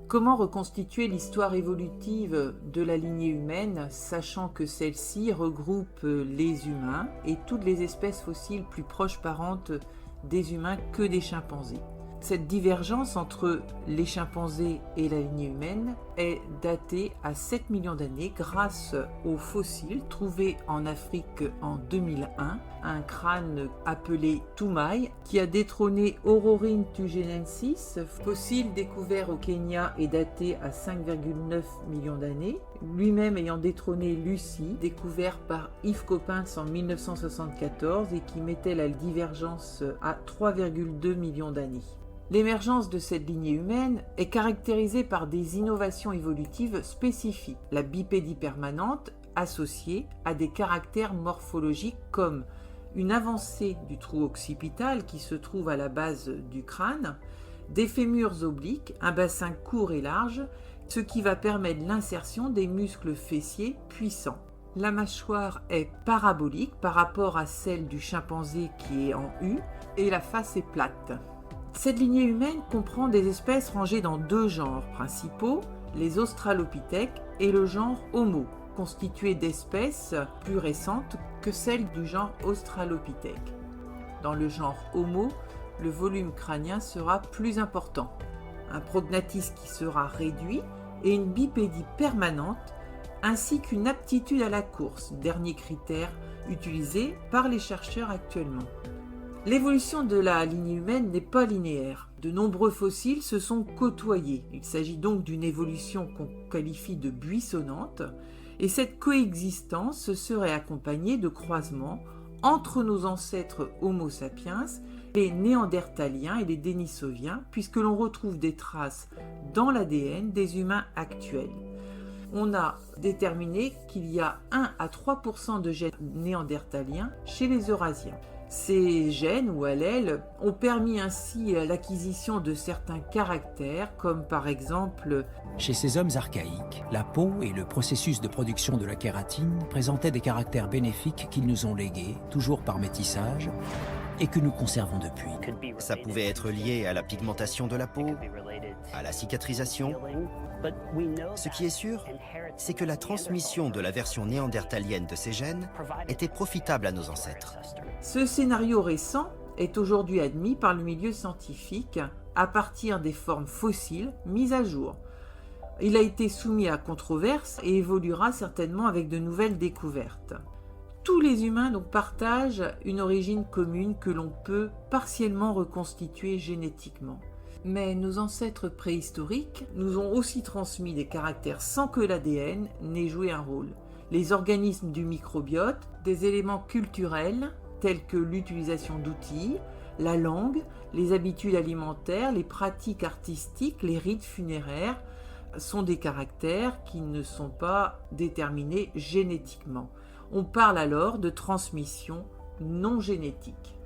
Comment reconstituer l'histoire évolutive de la lignée humaine, sachant que celle-ci regroupe les humains et toutes les espèces fossiles plus proches parentes des humains que des chimpanzés? Cette divergence entre les chimpanzés et la lignée humaine est datée à 7 millions d'années grâce aux fossiles trouvés en Afrique en 2001, un crâne appelé Toumaï qui a détrôné Ororhyntugenensis, fossile découvert au Kenya et daté à 5,9 millions d'années, lui-même ayant détrôné Lucie, découvert par Yves Coppens en 1974 et qui mettait la divergence à 3,2 millions d'années. L'émergence de cette lignée humaine est caractérisée par des innovations évolutives spécifiques, la bipédie permanente associée à des caractères morphologiques comme une avancée du trou occipital qui se trouve à la base du crâne, des fémurs obliques, un bassin court et large, ce qui va permettre l'insertion des muscles fessiers puissants. La mâchoire est parabolique par rapport à celle du chimpanzé qui est en U et la face est plate. Cette lignée humaine comprend des espèces rangées dans deux genres principaux, les australopithèques et le genre Homo, constitués d'espèces plus récentes que celles du genre australopithèque. Dans le genre Homo, le volume crânien sera plus important, un prognathis qui sera réduit et une bipédie permanente, ainsi qu'une aptitude à la course, dernier critère utilisé par les chercheurs actuellement. L'évolution de la lignée humaine n'est pas linéaire. De nombreux fossiles se sont côtoyés. Il s'agit donc d'une évolution qu'on qualifie de buissonnante, et cette coexistence serait accompagnée de croisements entre nos ancêtres Homo sapiens, les Néandertaliens et les Denisoviens, puisque l'on retrouve des traces dans l'ADN des humains actuels. On a déterminé qu'il y a 1 à 3% de gènes néandertaliens chez les Eurasiens. Ces gènes ou allèles ont permis ainsi l'acquisition de certains caractères, comme par exemple... Chez ces hommes archaïques, la peau et le processus de production de la kératine présentaient des caractères bénéfiques qu'ils nous ont légués, toujours par métissage, et que nous conservons depuis. Ça pouvait être lié à la pigmentation de la peau, à la cicatrisation. Ce qui est sûr, c'est que la transmission de la version néandertalienne de ces gènes était profitable à nos ancêtres. Ce scénario récent est aujourd'hui admis par le milieu scientifique à partir des formes fossiles mises à jour. Il a été soumis à controverse et évoluera certainement avec de nouvelles découvertes. Tous les humains donc partagent une origine commune que l'on peut partiellement reconstituer génétiquement. Mais nos ancêtres préhistoriques nous ont aussi transmis des caractères sans que l'ADN n'ait joué un rôle. Les organismes du microbiote, des éléments culturels tels que l'utilisation d'outils, la langue, les habitudes alimentaires, les pratiques artistiques, les rites funéraires sont des caractères qui ne sont pas déterminés génétiquement. On parle alors de transmission non génétique.